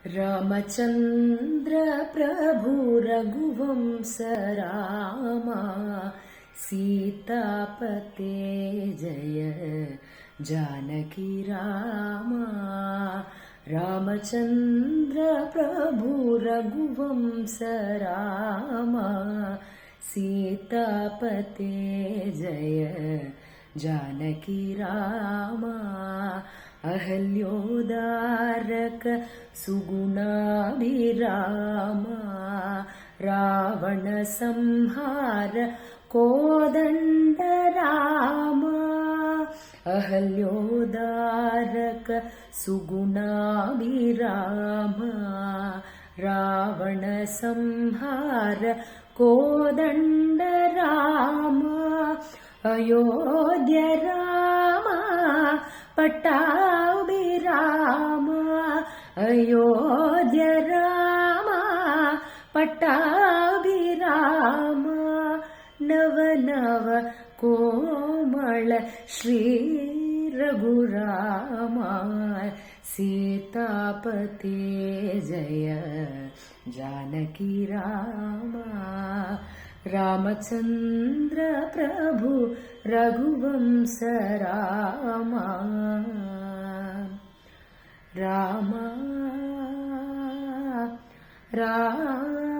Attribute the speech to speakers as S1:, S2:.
S1: रामचन्द्र प्रभु रघुवंश रामा सीतापते जय जानकी रामा। रामचन्द्र प्रभु रघुवंश रामा सीतापते जय जानकी रामा। अहल्योदारक सुगुणाभिरामा रावण संहार कोदण्ड रामा। अहल्योदारक सुगुणाभिरामा रावण संहार कोदण्ड रामा। अयोध्य रामा पट्टाभिरामा अयोध्य रामा पट्टाभिरामा। नव नव कोमल श्री रघुरामा सीतापते जय जानकी रामा। रामचन्द्र प्रभु रघुवंश रामा रामा रामा।